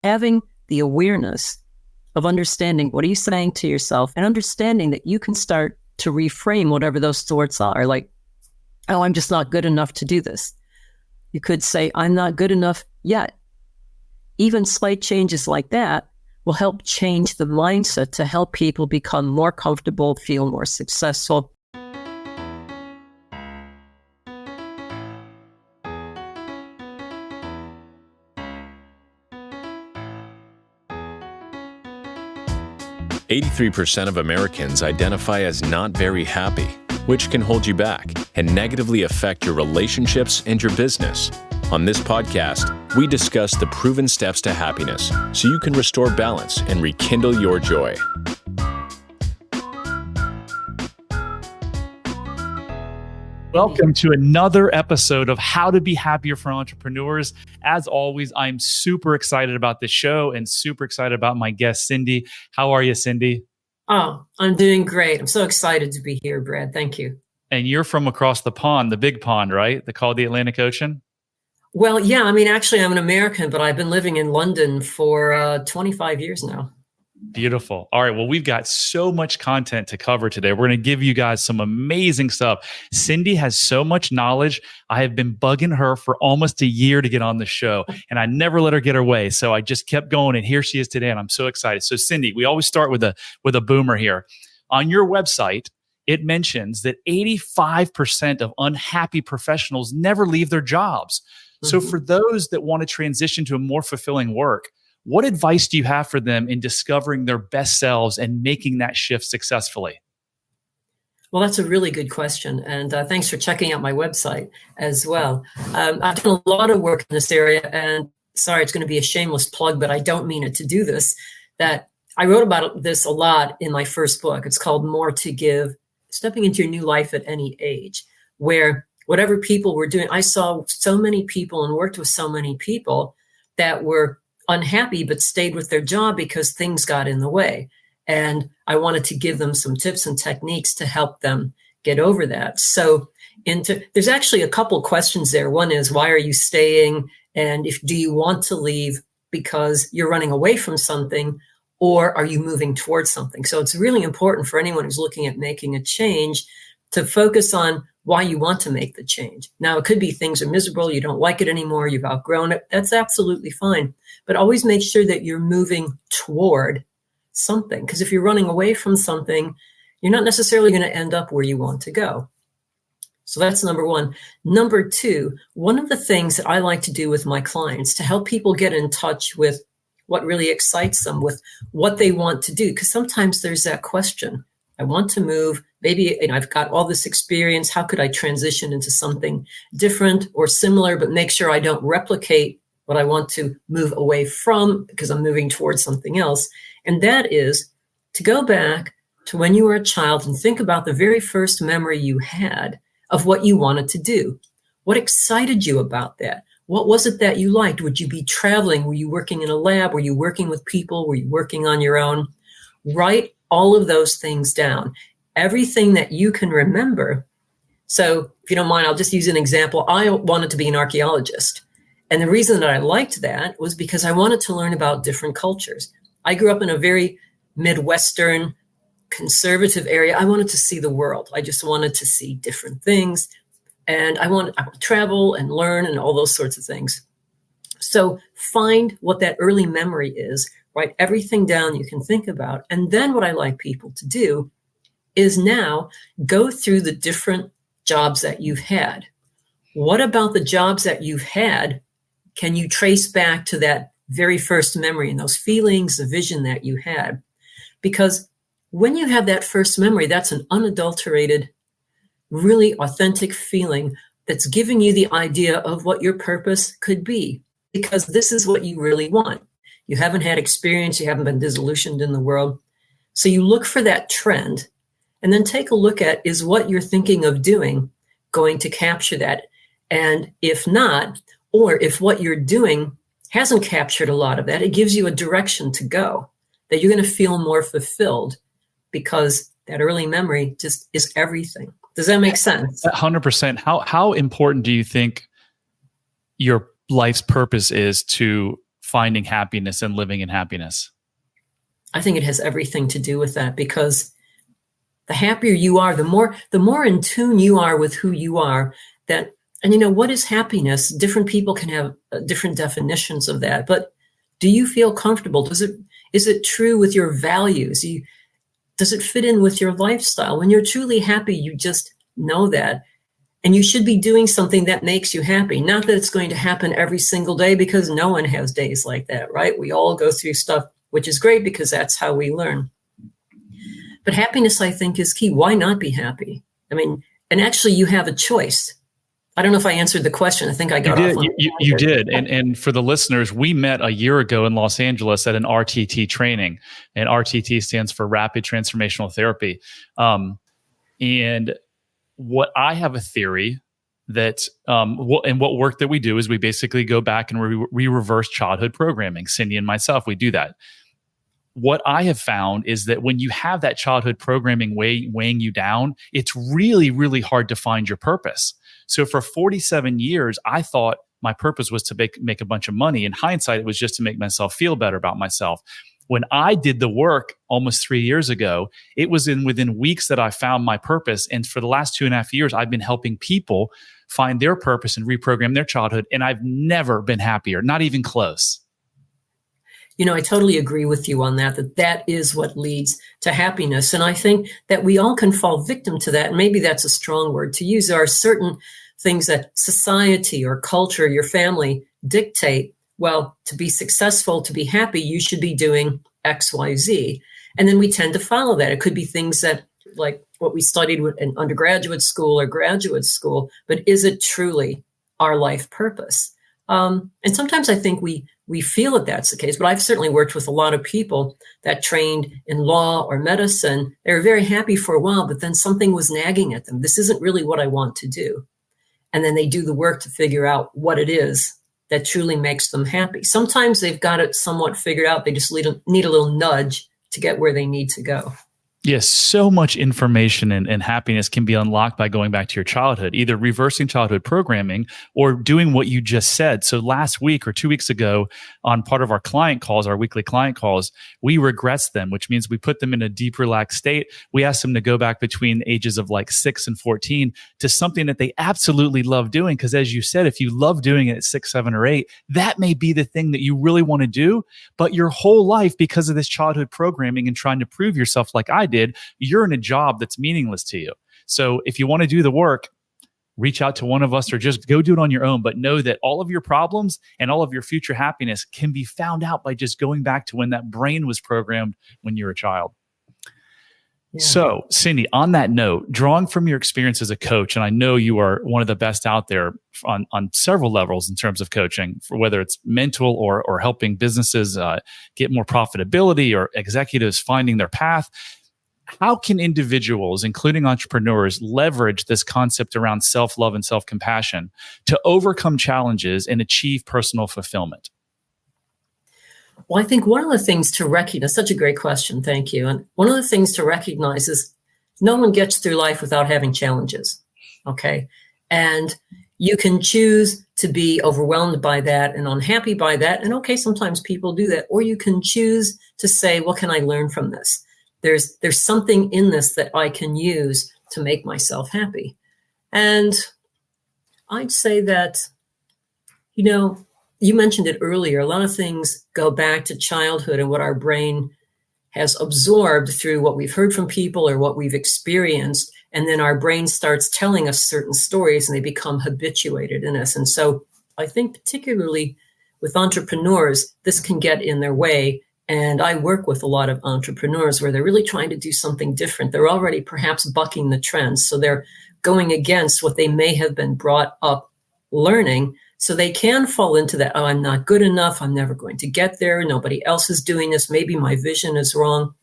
having the awareness of understanding what are you saying to yourself and understanding that you can start to reframe whatever those thoughts are. Like, oh, I'm just not good enough to do this. You could say, I'm not good enough yet. Even slight changes like that will help change the mindset to help people become more comfortable, feel more successful. "83% of Americans identify as not very happy, which can hold you back and negatively affect your relationships and your business. On this podcast, we discuss the proven steps to happiness so you can restore balance and rekindle your joy. Welcome to another episode of How to Be Happier for Entrepreneurs. As always, I'm super excited about this show and super excited about my guest, Cindy. How are you, Cindy? Oh, I'm doing great. I'm so excited to be here, Brad. Thank you. And you're from across the pond, the big pond, right? They call it the Atlantic Ocean? Well, yeah, I mean, actually, I'm an American, but I've been living in London for 25 years now. Beautiful. All right. Well, we've got so much content to cover today. We're going to give you guys some amazing stuff. Cindy has so much knowledge. I have been bugging her for almost a year to get on the show, and I never let her get her way. So I just kept going, and here she is today, and I'm so excited. So Cindy, we always start with a boomer here. On your website, it mentions that 85% of unhappy professionals never leave their jobs. So for those that want to transition to a more fulfilling work, what advice do you have for them in discovering their best selves and making that shift successfully? Well, that's a really good question. And thanks for checking out my website as well. I've done a lot of work in this area, and sorry, it's going to be a shameless plug, but I don't mean it to do this, that I wrote about this a lot in my first book. It's called More to Give, Stepping into Your New Life at Any Age, where whatever people were doing, I saw so many people and worked with so many people that were unhappy but stayed with their job because things got in the way. And I wanted to give them some tips and techniques to help them get over that. So there's actually a couple questions there. One is, why are you staying? And do you want to leave because you're running away from something, or are you moving towards something? So it's really important for anyone who's looking at making a change to focus on why you want to make the change. Now, it could be things are miserable, you don't like it anymore, you've outgrown it. That's absolutely fine. But always make sure that you're moving toward something. Because if you're running away from something, you're not necessarily going to end up where you want to go. So that's number one. Number two, one of the things that I like to do with my clients to help people get in touch with what really excites them, with what they want to do. Because sometimes there's that question, I want to move. Maybe I've got all this experience. How could I transition into something different or similar, but make sure I don't replicate what I want to move away from because I'm moving towards something else? And that is to go back to when you were a child and think about the very first memory you had of what you wanted to do. What excited you about that? What was it that you liked? Would you be traveling? Were you working in a lab? Were you working with people? Were you working on your own? Write all of those things down. Everything that you can remember. So if you don't mind, I'll just use an example. I wanted to be an archaeologist. And the reason that I liked that was because I wanted to learn about different cultures. I grew up in a very Midwestern, conservative area. I wanted to see the world. I just wanted to see different things. And I would travel and learn and all those sorts of things. So find what that early memory is, write everything down you can think about. And then what I like people to do is now go through the different jobs that you've had. What about the jobs that you've had can you trace back to that very first memory and those feelings, the vision that you had? Because when you have that first memory, that's an unadulterated, really authentic feeling that's giving you the idea of what your purpose could be, because this is what you really want. You haven't had experience, you haven't been disillusioned in the world. So you look for that trend and then take a look at, is what you're thinking of doing going to capture that? And if not, or if what you're doing hasn't captured a lot of that, it gives you a direction to go, that you're going to feel more fulfilled because that early memory just is everything. Does that make sense? 100%. How important do you think your life's purpose is to finding happiness and living in happiness? I think it has everything to do with that, because the happier you are, the more in tune you are with who you are. And what is happiness? Different people can have different definitions of that. But do you feel comfortable? Is it true with your values? Does it fit in with your lifestyle? When you're truly happy, you just know that. And you should be doing something that makes you happy. Not that it's going to happen every single day, because no one has days like that, right? We all go through stuff, which is great because that's how we learn. But happiness, I think, is key. Why not be happy? And actually you have a choice. I don't know if I answered the question. I think I got off on you did. And for the listeners, we met a year ago in Los Angeles at an RTT training, and RTT stands for Rapid Transformational Therapy. And what I have a theory that, and what work that we do is we basically go back and we reverse childhood programming. Cindy and myself, we do that. What I have found is that when you have that childhood programming weighing you down, it's really, really hard to find your purpose. So for 47 years, I thought my purpose was to make a bunch of money. In hindsight, it was just to make myself feel better about myself. When I did the work almost 3 years ago, it was within weeks that I found my purpose. And for the last 2.5 years, I've been helping people find their purpose and reprogram their childhood. And I've never been happier, not even close. I totally agree with you on that is what leads to happiness. And I think that we all can fall victim to that. And maybe that's a strong word to use. There are certain things that society or culture, your family dictate. Well, to be successful, to be happy, you should be doing X, Y, Z. And then we tend to follow that. It could be things that, like what we studied in undergraduate school or graduate school, but is it truly our life purpose? And sometimes I think we feel that that's the case, but I've certainly worked with a lot of people that trained in law or medicine. They were very happy for a while, but then something was nagging at them. This isn't really what I want to do. And then they do the work to figure out what it is that truly makes them happy. Sometimes they've got it somewhat figured out. They just need a little nudge to get where they need to go. Yes, so much information and happiness can be unlocked by going back to your childhood, either reversing childhood programming or doing what you just said. So last week or 2 weeks ago, on part of our client calls, our weekly client calls, we regress them, which means we put them in a deep, relaxed state. We ask them to go back between ages of like 6 and 14 to something that they absolutely love doing. Because as you said, if you love doing it at 6, 7, or 8, that may be the thing that you really want to do. But your whole life, because of this childhood programming and trying to prove yourself like I did, you're in a job that's meaningless to you. So if you want to do the work, reach out to one of us or just go do it on your own. But know that all of your problems and all of your future happiness can be found out by just going back to when that brain was programmed when you were a child. Yeah. So, Cindy, on that note, drawing from your experience as a coach, and I know you are one of the best out there on several levels in terms of coaching, for whether it's mental or helping businesses get more profitability or executives finding their path. How can individuals, including entrepreneurs, leverage this concept around self-love and self-compassion to overcome challenges and achieve personal fulfillment? Well, I think one of the things to recognize, such a great question, thank you. And one of the things to recognize is no one gets through life without having challenges, okay? And you can choose to be overwhelmed by that and unhappy by that. And okay, sometimes people do that. Or you can choose to say, what can I learn from this? There's something in this that I can use to make myself happy. And I'd say that, you mentioned it earlier, a lot of things go back to childhood and what our brain has absorbed through what we've heard from people or what we've experienced. And then our brain starts telling us certain stories and they become habituated in us. And so I think particularly with entrepreneurs, this can get in their way. And I work with a lot of entrepreneurs where they're really trying to do something different. They're already perhaps bucking the trends. So they're going against what they may have been brought up learning. So they can fall into that, oh, I'm not good enough. I'm never going to get there. Nobody else is doing this. Maybe my vision is wrong.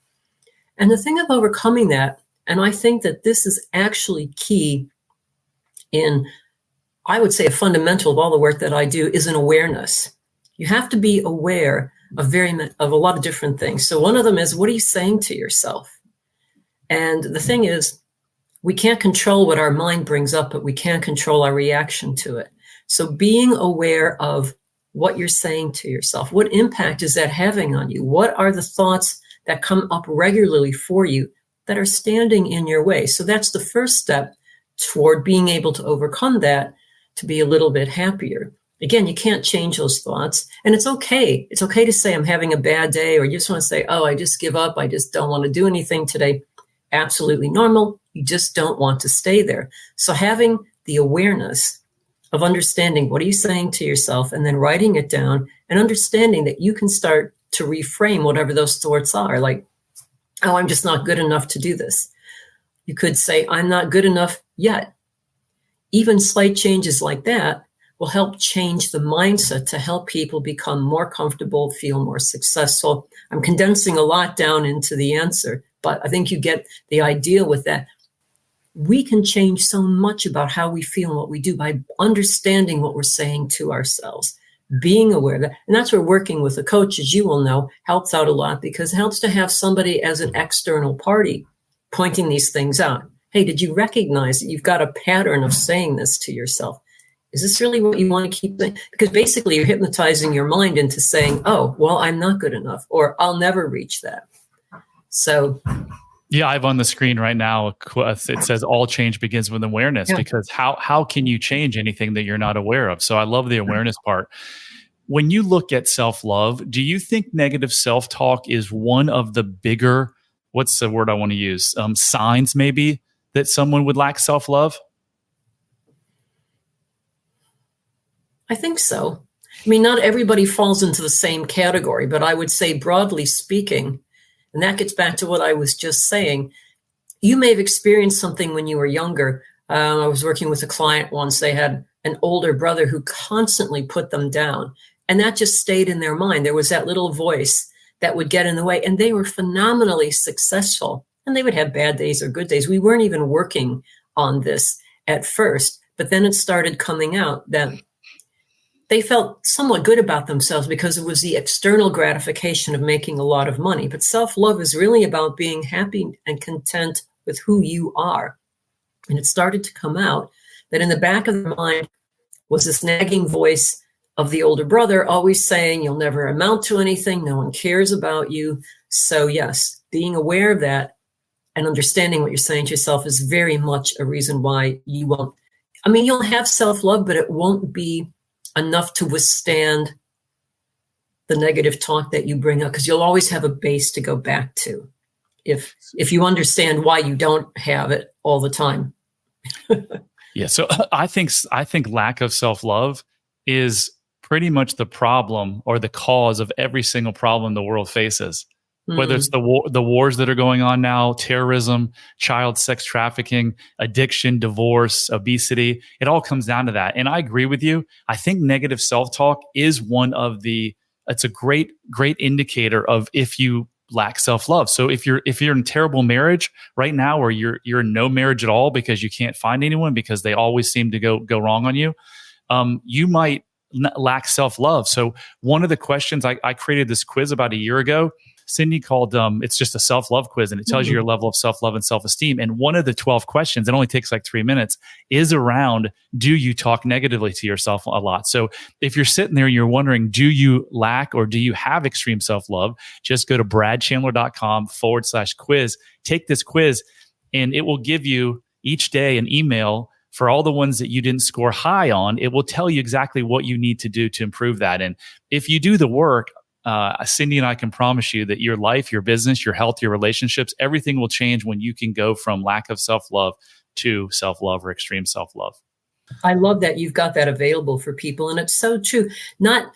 And the thing of overcoming that, and I think that this is actually key in, I would say a fundamental of all the work that I do is an awareness. You have to be aware of a lot of different things. So one of them is, what are you saying to yourself? And the thing is, we can't control what our mind brings up, but we can control our reaction to it. So being aware of what you're saying to yourself. What impact is that having on you? What are the thoughts that come up regularly for you that are standing in your way? So that's the first step toward being able to overcome that, to be a little bit happier. Again, you can't change those thoughts. And it's okay. It's okay to say, I'm having a bad day, or you just want to say, oh, I just give up. I just don't want to do anything today. Absolutely normal. You just don't want to stay there. So having the awareness of understanding what are you saying to yourself, and then writing it down and understanding that you can start to reframe whatever those thoughts are. Like, oh, I'm just not good enough to do this. You could say, I'm not good enough yet. Even slight changes like that will help change the mindset to help people become more comfortable, feel more successful. I'm condensing a lot down into the answer, but I think you get the idea with that. We can change so much about how we feel and what we do by understanding what we're saying to ourselves, being aware of that. And that's where working with a coach, as you will know, helps out a lot, because it helps to have somebody as an external party pointing these things out. Hey, did you recognize that you've got a pattern of saying this to yourself? Is this really what you want to keep doing? Because basically you're hypnotizing your mind into saying, oh, well, I'm not good enough, or I'll never reach that. So yeah, I have on the screen right now, it says all change begins with awareness, because how can you change anything that you're not aware of? So I love the awareness part. When you look at self-love, do you think negative self-talk is one of the bigger, what's the word I want to use, signs maybe that someone would lack self-love? I think so. I mean, not everybody falls into the same category, but I would say broadly speaking, and that gets back to what I was just saying, you may have experienced something when you were younger. I was working with a client once. They had an older brother who constantly put them down, and that just stayed in their mind. There was that little voice that would get in the way, and they were phenomenally successful, and they would have bad days or good days. We weren't even working on this at first, but then it started coming out that they felt somewhat good about themselves because it was the external gratification of making a lot of money. But self-love is really about being happy and content with who you are. And it started to come out that in the back of their mind was this nagging voice of the older brother, always saying, you'll never amount to anything. No one cares about you. So yes, being aware of that and understanding what you're saying to yourself is very much a reason why you won't. I mean, you'll have self-love, but it won't be enough to withstand the negative talk that you bring up, because you'll always have a base to go back to if you understand why you don't have it all the time. Yeah, so I think lack of self-love is pretty much the problem or the cause of every single problem the world faces. Whether it's the wars that are going on now, terrorism, child sex trafficking, addiction, divorce, obesity, it all comes down to that. And I agree with you. I think negative self-talk is it's a great indicator of if you lack self-love. So if you're in terrible marriage right now, or you're in no marriage at all because you can't find anyone because they always seem to go wrong on you, you might lack self-love. So one of the questions, I created this quiz about a year ago, Cindy, called it's just a self-love quiz, and it tells you your level of self-love and self-esteem. And one of the 12 questions, it only takes like 3 minutes, is around, do you talk negatively to yourself a lot? So if you're sitting there and you're wondering, do you lack or do you have extreme self-love, just go to bradchandler.com/quiz, take this quiz, and it will give you each day an email for all the ones that you didn't score high on. It will tell you exactly what you need to do to improve that. And if you do the work, Cindy and I can promise you that your life, your business, your health, your relationships, everything will change when you can go from lack of self-love to self-love or extreme self-love. I love that you've got that available for people. And it's so true. Not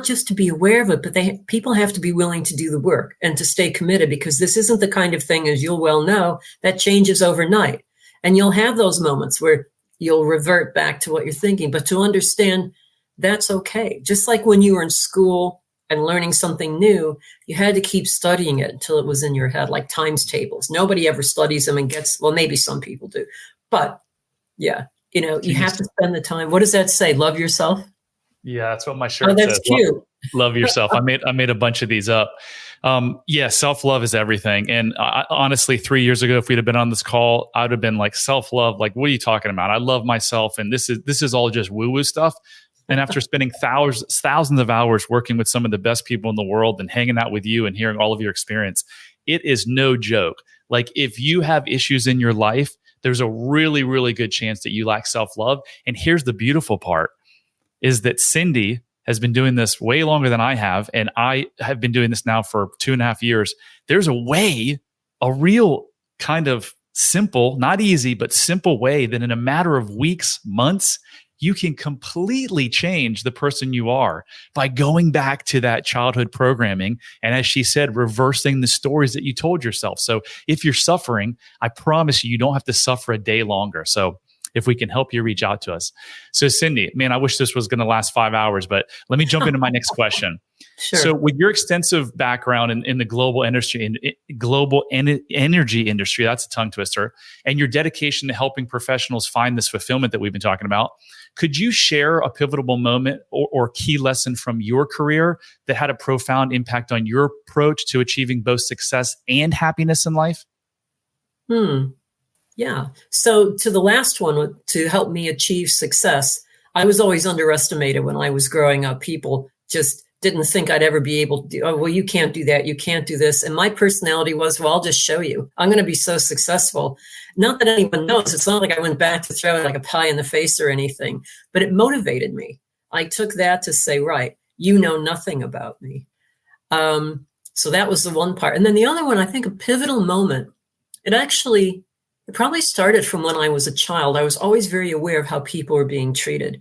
just to be aware of it, but people have to be willing to do the work and to stay committed, because this isn't the kind of thing, as you'll well know, that changes overnight. And you'll have those moments where you'll revert back to what you're thinking, but to understand that's okay. Just like when you were in school and learning something new, you had to keep studying it until it was in your head, like times tables. Nobody ever studies them and well, maybe some people do, but yeah, you have to spend the time. What does that say? Love yourself? Yeah, that's what my shirt says. That's cute. Love yourself. I made a bunch of these up. Yeah, self-love is everything. And honestly, 3 years ago, if we'd have been on this call, I would have been like, self-love, like, what are you talking about? I love myself. And this is all just woo-woo stuff. And after spending thousands of hours working with some of the best people in the world and hanging out with you and hearing all of your experience, it is no joke. Like, if you have issues in your life, there's a really, really good chance that you lack self-love. And here's the beautiful part, is that Cindy has been doing this way longer than I have. And I have been doing this now for 2.5 years. There's a real kind of simple, not easy, but simple way that in a matter of weeks, months, you can completely change the person you are by going back to that childhood programming. And as she said, reversing the stories that you told yourself. So if you're suffering, I promise you don't have to suffer a day longer. So if we can help you, reach out to us. So Cindy, man, I wish this was going to last 5 hours, but let me jump into my next question. Sure. So with your extensive background in the global industry and energy industry, that's a tongue twister, and your dedication to helping professionals find this fulfillment that we've been talking about, could you share a pivotal moment or key lesson from your career that had a profound impact on your approach to achieving both success and happiness in life? Yeah. So to the last one, to help me achieve success, I was always underestimated when I was growing up. People just didn't think I'd ever be able to do, oh, well, you can't do that. You can't do this. And my personality was, well, I'll just show you. I'm going to be so successful. Not that anyone knows. It's not like I went back to throw like a pie in the face or anything, but it motivated me. I took that to say, right, you know nothing about me. So that was the one part. And then the other one, I think a pivotal moment, it probably started from when I was a child. I was always very aware of how people were being treated.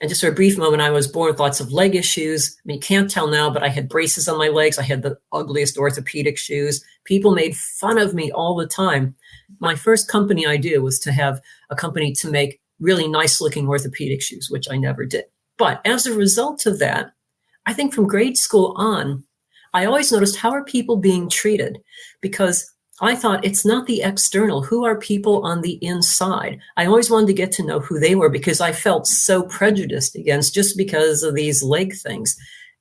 And just for a brief moment, I was born with lots of leg issues. I mean, you can't tell now, but I had braces on my legs. I had the ugliest orthopedic shoes. People made fun of me all the time. My first company idea was to have a company to make really nice looking orthopedic shoes, which I never did. But as a result of that, I think from grade school on, I always noticed, how are people being treated? Because I thought, it's not the external. Who are people on the inside? I always wanted to get to know who they were, because I felt so prejudiced against just because of these leg things.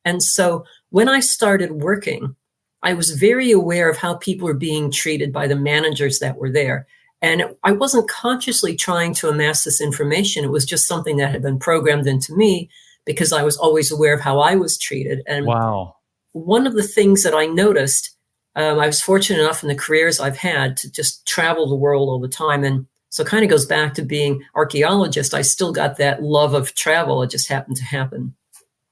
And so when I started working, I was very aware of how people were being treated by the managers that were there. And I wasn't consciously trying to amass this information. It was just something that had been programmed into me because I was always aware of how I was treated. And wow. One of the things that I noticed, I was fortunate enough in the careers I've had to just travel the world all the time. And so it kind of goes back to being archaeologist. I still got that love of travel. It just happened to happen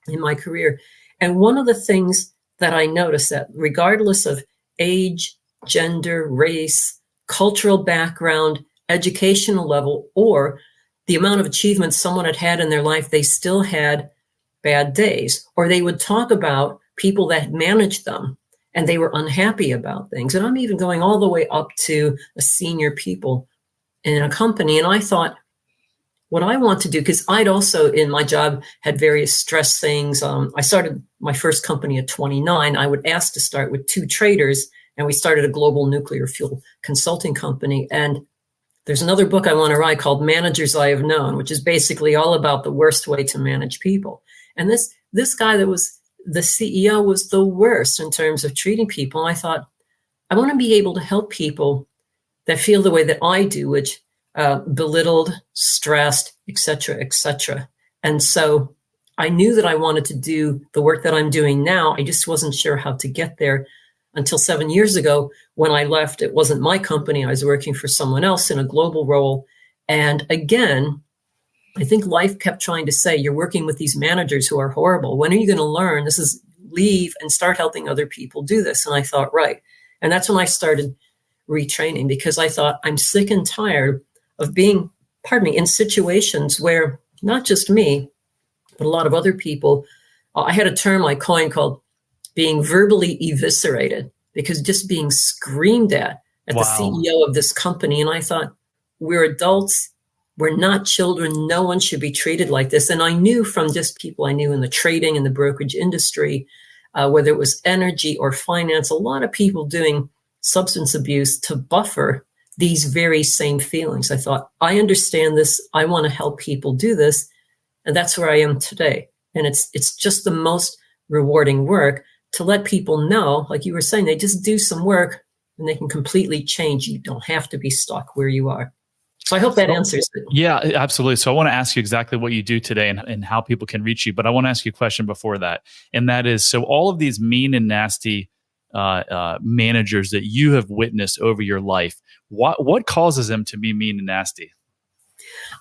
in my career. And one of the things that I noticed, that regardless of age, gender, race, cultural background, educational level, or the amount of achievements someone had had in their life, they still had bad days, or they would talk about people that had managed them and they were unhappy about things. And I'm even going all the way up to the senior people in a company. And I thought, what I want to do, because I'd also in my job had various stress things. I started my first company at 29. I would ask to start with 2 traders, and we started a global nuclear fuel consulting company. And there's another book I want to write called Managers I Have Known, which is basically all about the worst way to manage people. And this guy that was the CEO was the worst in terms of treating people. And I thought, I want to be able to help people that feel the way that I do, which belittled, stressed, et cetera, et cetera. And so I knew that I wanted to do the work that I'm doing now. I just wasn't sure how to get there until 7 years ago when I left. It wasn't my company. I was working for someone else in a global role. And again, I think life kept trying to say, you're working with these managers who are horrible. When are you going to learn? Leave and start helping other people do this. And I thought, right. And that's when I started retraining, because I thought, I'm sick and tired of being, in situations where not just me, but a lot of other people, I had a term I coined called being verbally eviscerated, because just being screamed at the CEO of this company. And I thought, we're adults. We're not children. No one should be treated like this. And I knew from just people I knew in the trading and the brokerage industry, whether it was energy or finance, a lot of people doing substance abuse to buffer these very same feelings. I thought, I understand this. I want to help people do this. And that's where I am today. And it's just the most rewarding work to let people know, like you were saying, they just do some work and they can completely change. You don't have to be stuck where you are. So I hope that answers it. Yeah, absolutely. So I want to ask you exactly what you do today and how people can reach you. But I want to ask you a question before that. And that is, so all of these mean and nasty managers that you have witnessed over your life, what causes them to be mean and nasty?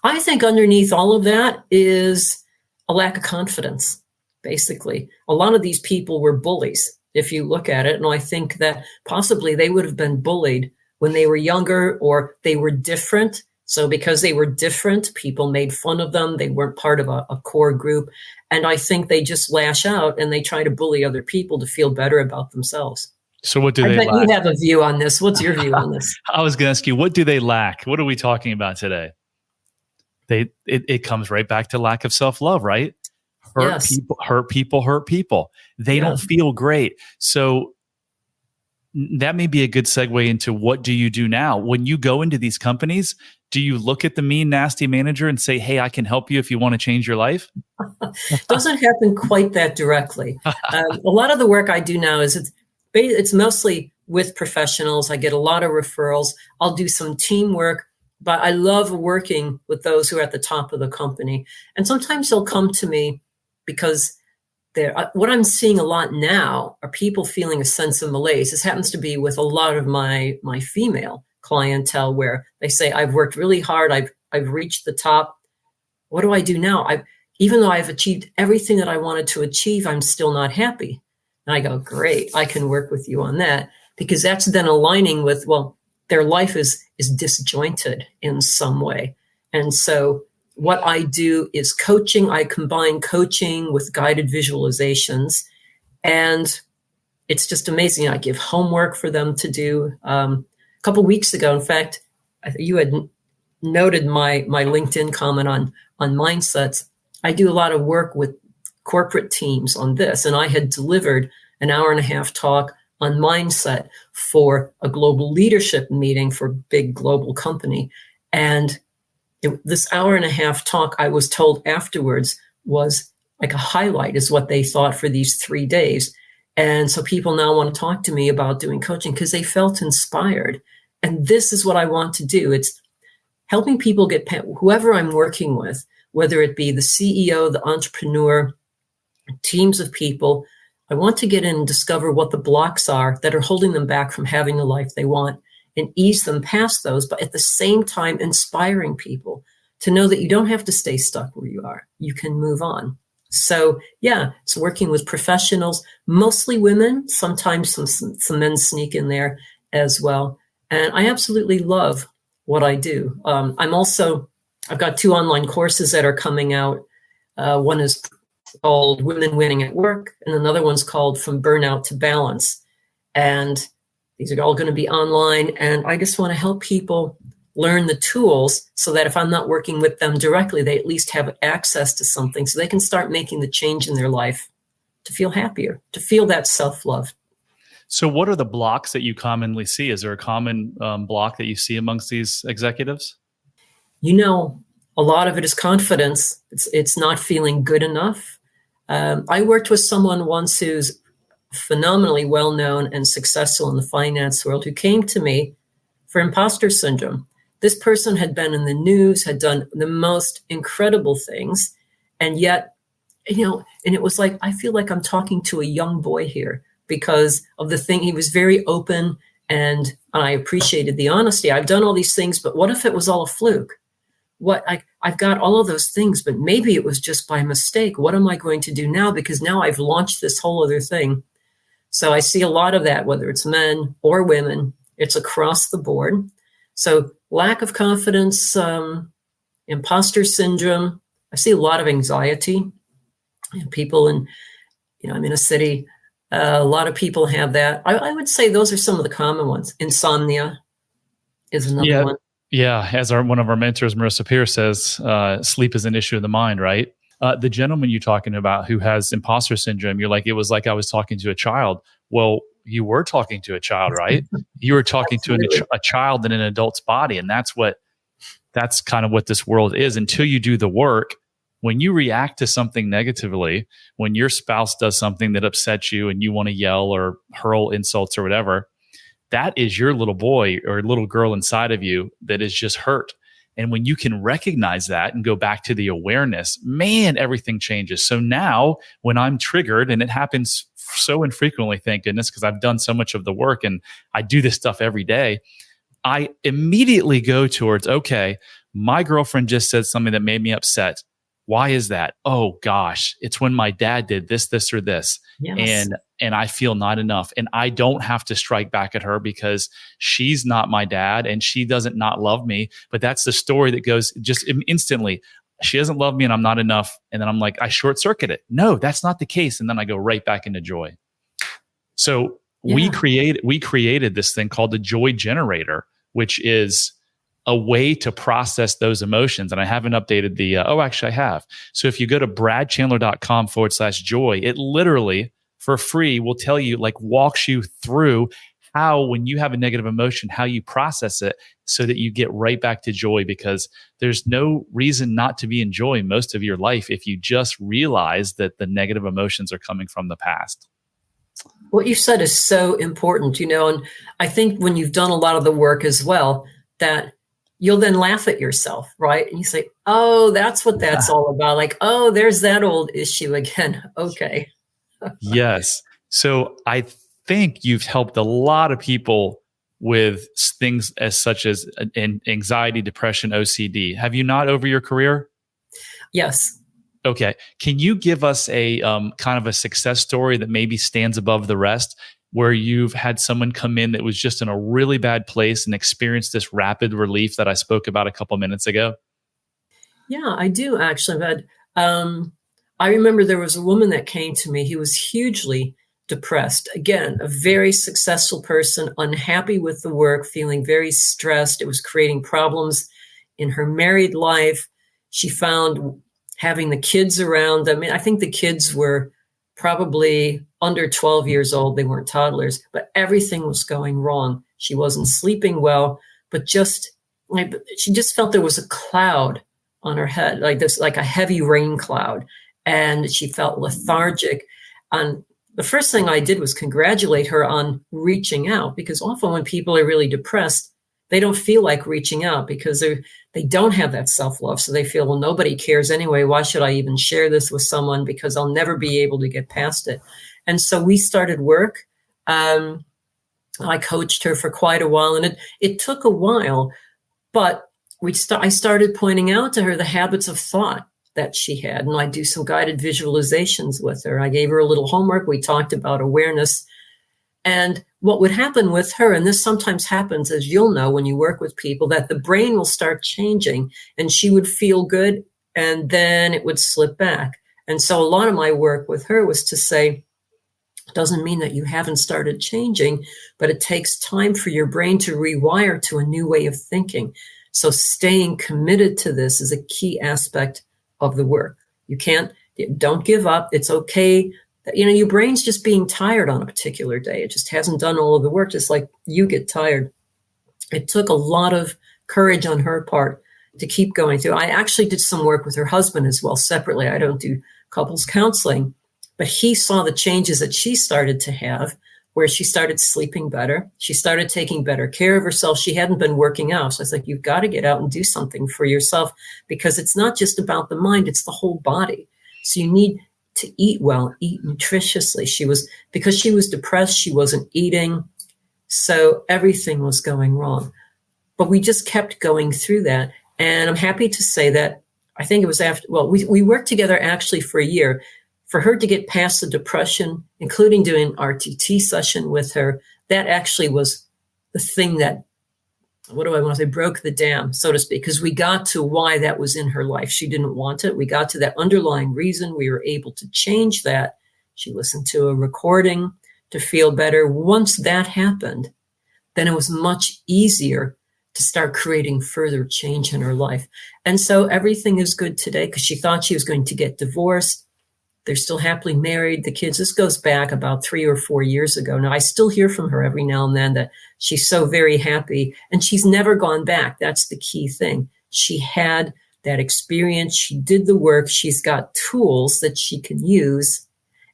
I think underneath all of that is a lack of confidence, basically. A lot of these people were bullies, if you look at it. And I think that possibly they would have been bullied when they were younger, or they were different. So because they were different, people made fun of them. They weren't part of a core group. And I think they just lash out and they try to bully other people to feel better about themselves. So what do they lack? You have a view on this. What's your view on this? I was going to ask you, what do they lack? What are we talking about today? It comes right back to lack of self-love, right? Hurt people. They don't feel great. So that may be a good segue into what do you do now? When you go into these companies, do you look at the mean, nasty manager and say, hey, I can help you if you want to change your life? Doesn't happen quite that directly. A lot of the work I do now is it's mostly with professionals. I get a lot of referrals. I'll do some teamwork, but I love working with those who are at the top of the company. And sometimes they'll come to me because what I'm seeing a lot now are people feeling a sense of malaise. This happens to be with a lot of my female clientele, where they say, I've worked really hard. I've reached the top. What do I do now? Even though I've achieved everything that I wanted to achieve, I'm still not happy. And I go, great, I can work with you on that, because that's then aligning with, well, their life is disjointed in some way. And so what I do is coaching. I combine coaching with guided visualizations, and it's just amazing. I give homework for them to do. A couple of weeks ago, in fact, you had noted my LinkedIn comment on mindsets. I do a lot of work with corporate teams on this, and I had delivered an hour-and-a-half talk on mindset for a global leadership meeting for a big global company. And this hour-and-a-half talk, I was told afterwards, was like a highlight, is what they thought for these 3 days. And so people now want to talk to me about doing coaching because they felt inspired. And this is what I want to do. It's helping people get, whoever I'm working with, whether it be the CEO, the entrepreneur, teams of people, I want to get in and discover what the blocks are that are holding them back from having the life they want, and ease them past those, but at the same time, inspiring people to know that you don't have to stay stuck where you are. You can move on. So yeah, it's working with professionals, mostly women, sometimes some men sneak in there as well. And I absolutely love what I do. I've got 2 online courses that are coming out. One is called Women Winning at Work, and another one's called From Burnout to Balance. And these are all going to be online. And I just want to help people learn the tools so that if I'm not working with them directly, they at least have access to something so they can start making the change in their life to feel happier, to feel that self-love. So what are the blocks that you commonly see? Is there a common block that you see amongst these executives? A lot of it is confidence. It's not feeling good enough. I worked with someone once who's phenomenally well-known and successful in the finance world, who came to me for imposter syndrome. This person had been in the news, had done the most incredible things, and yet, and it was like, I feel like I'm talking to a young boy here because of the thing. He was very open, and I appreciated the honesty. I've done all these things, but what if it was all a fluke? I've got all of those things, but maybe it was just by mistake. What am I going to do now? Because now I've launched this whole other thing. So I see a lot of that, whether it's men or women, it's across the board. So lack of confidence, imposter syndrome. I see a lot of anxiety. People I'm in a city, a lot of people have that. I would say those are some of the common ones. Insomnia is another one. Yeah, as one of our mentors, Marissa Pierce, says, sleep is an issue of the mind, right? The gentleman you're talking about who has imposter syndrome, you're like, it was like I was talking to a child. Well, you were talking to a child, right? You were talking to a child in an adult's body. And that's kind of what this world is. Until you do the work, when you react to something negatively, when your spouse does something that upsets you and you want to yell or hurl insults or whatever, that is your little boy or little girl inside of you that is just hurt. And when you can recognize that and go back to the awareness, man, everything changes. So now when I'm triggered, and it happens so infrequently, thank goodness, because I've done so much of the work and I do this stuff every day, I immediately go towards, okay, my girlfriend just said something that made me upset. Why is that? Oh gosh, it's when my dad did this, this, or this. Yes. And I feel not enough. And I don't have to strike back at her because she's not my dad and she doesn't not love me. But that's the story that goes just instantly. She doesn't love me and I'm not enough. And then I'm like, I short circuit it. No, that's not the case. And then I go right back into joy. So we created this thing called the joy generator, which is a way to process those emotions. And I haven't updated the, actually I have. So if you go to bradchandler.com/joy, it literally for free will tell you, like walks you through how, when you have a negative emotion, how you process it so that you get right back to joy, because there's no reason not to be in joy most of your life if you just realize that the negative emotions are coming from the past. What you said is so important, and I think when you've done a lot of the work as well, that you'll then laugh at yourself, right? And you say, oh, that's what that's all about. Like, oh, there's that old issue again. Okay. Yes. So I think you've helped a lot of people with things as such as anxiety, depression, OCD. Have you not over your career? Yes. Okay. Can you give us a kind of a success story that maybe stands above the rest, where you've had someone come in that was just in a really bad place and experienced this rapid relief that I spoke about a couple minutes ago? Yeah, I do actually. But I remember there was a woman that came to me. He was hugely depressed. Again, a very successful person, unhappy with the work, feeling very stressed. It was creating problems in her married life. She found having the kids around. I mean, I think the kids were probably under 12 years old. They weren't toddlers, but everything was going wrong. She wasn't sleeping well, but she just felt there was a cloud on her head, like this, like a heavy rain cloud. And she felt lethargic. And the first thing I did was congratulate her on reaching out, because often when people are really depressed, they don't feel like reaching out because they don't have that self-love. So they feel, well, nobody cares anyway. Why should I even share this with someone? Because I'll never be able to get past it. And so we started work. I coached her for quite a while, and it took a while, but I started pointing out to her the habits of thought that she had. And I do some guided visualizations with her. I gave her a little homework. We talked about awareness. And what would happen with her, and this sometimes happens, as you'll know when you work with people, that the brain will start changing and she would feel good and then it would slip back. And so a lot of my work with her was to say, it doesn't mean that you haven't started changing, but it takes time for your brain to rewire to a new way of thinking. So staying committed to this is a key aspect of the work. Don't give up. It's okay. Your brain's just being tired on a particular day. It just hasn't done all of the work, just like you get tired. It took a lot of courage on her part to keep going through. I actually did some work with her husband as well, separately. I don't do couples counseling, but he saw the changes that she started to have, where she started sleeping better. She started taking better care of herself. She hadn't been working out. So I was like, you've got to get out and do something for yourself, because it's not just about the mind, it's the whole body. So you need to eat well, eat nutritiously. Because she was depressed, she wasn't eating. So everything was going wrong. But we just kept going through that. And I'm happy to say that I think it was we worked together actually for a year. For her to get past the depression, including doing RTT session with her, that actually was the thing that, broke the dam, so to speak, because we got to why that was in her life. She didn't want it. We got to that underlying reason. We were able to change that. She listened to a recording to feel better. Once that happened, then it was much easier to start creating further change in her life. And so everything is good today, because she thought she was going to get divorced. They're still happily married. The kids, this goes back about 3 or 4 years ago. Now, I still hear from her every now and then that she's so very happy, and she's never gone back. That's the key thing. She had that experience. She did the work. She's got tools that she can use,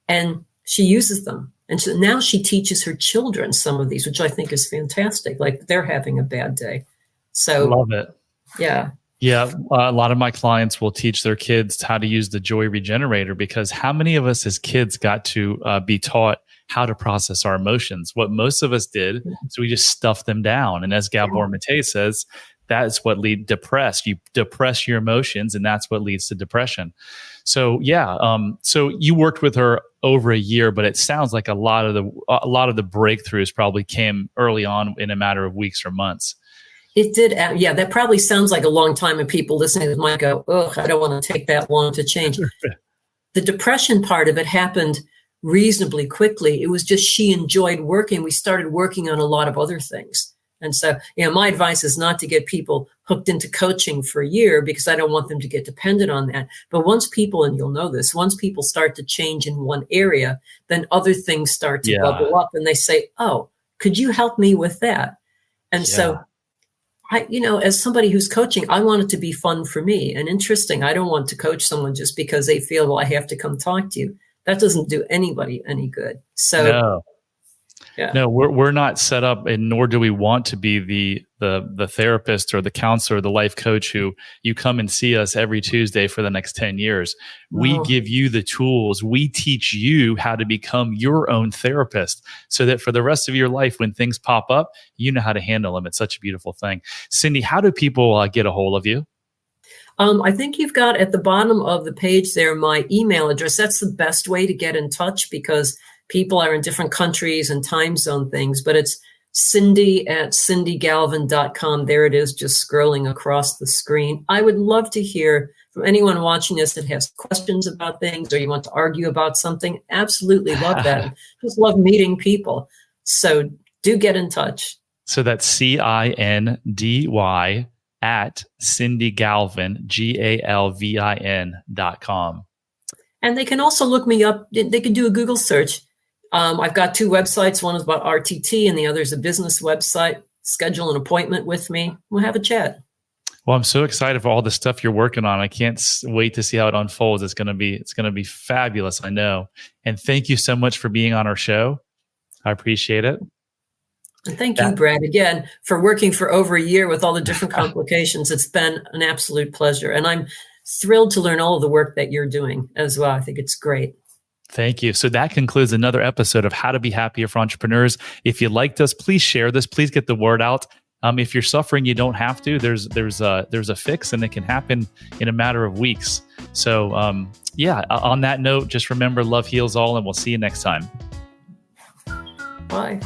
and she uses them. And so now she teaches her children some of these, which I think is fantastic. Like they're having a bad day. So love it. Yeah. Yeah, a lot of my clients will teach their kids how to use the joy regenerator, because how many of us as kids got to be taught how to process our emotions? What most of us did is we just stuffed them down. And as Gabor Mate says, that's what leads depressed. You depress your emotions, and that's what leads to depression. So so you worked with her over a year, but it sounds like a lot of the breakthroughs probably came early on in a matter of weeks or months. It did. Yeah, that probably sounds like a long time, and people listening to this might go, "Oh, I don't want to take that long to change." The depression part of it happened reasonably quickly. It was just she enjoyed working. We started working on a lot of other things. And so, my advice is not to get people hooked into coaching for a year, because I don't want them to get dependent on that. But once people, and you'll know this, once people start to change in one area, then other things start to bubble up, and they say, "Oh, could you help me with that?" And so as somebody who's coaching, I want it to be fun for me and interesting. I don't want to coach someone just because they feel, well, I have to come talk to you. That doesn't do anybody any good. So no, we're not set up, and nor do we want to be the therapist or the counselor or the life coach who you come and see us every Tuesday for the next 10 years. We give you the tools. We teach you how to become your own therapist, so that for the rest of your life, when things pop up, you know how to handle them. It's such a beautiful thing. Cindy, how do people get a hold of you? I think you've got at the bottom of the page there my email address. That's the best way to get in touch, because people are in different countries and time zone things, but it's Cindy@cindygalvin.com. There it is, just scrolling across the screen. I would love to hear from anyone watching this that has questions about things, or you want to argue about something. Absolutely love that. Just love meeting people. So do get in touch. So that's CINDY at Cindy Galvin, GALVIN.com. And they can also look me up. They can do a Google search. I've got 2 websites. One is about RTT and the other is a business website. Schedule an appointment with me. We'll have a chat. Well, I'm so excited for all the stuff you're working on. I can't wait to see how it unfolds. It's going to be fabulous, I know. And thank you so much for being on our show. I appreciate it. And thank you, Brad, again, for working for over a year with all the different complications. It's been an absolute pleasure. And I'm thrilled to learn all of the work that you're doing as well. I think it's great. Thank you. So that concludes another episode of How to Be Happier for Entrepreneurs. If you liked us, please share this. Please get the word out. If you're suffering, you don't have to. There's a fix, and it can happen in a matter of weeks. So on that note, just remember, love heals all, and we'll see you next time. Bye.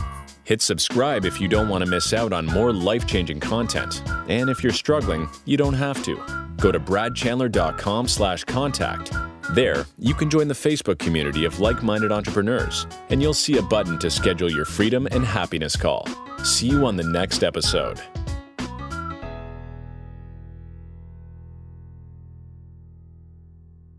Hit subscribe if you don't want to miss out on more life-changing content. And if you're struggling, you don't have to. Go to bradchandler.com/contact. There, you can join the Facebook community of like-minded entrepreneurs, and you'll see a button to schedule your freedom and happiness call. See you on the next episode.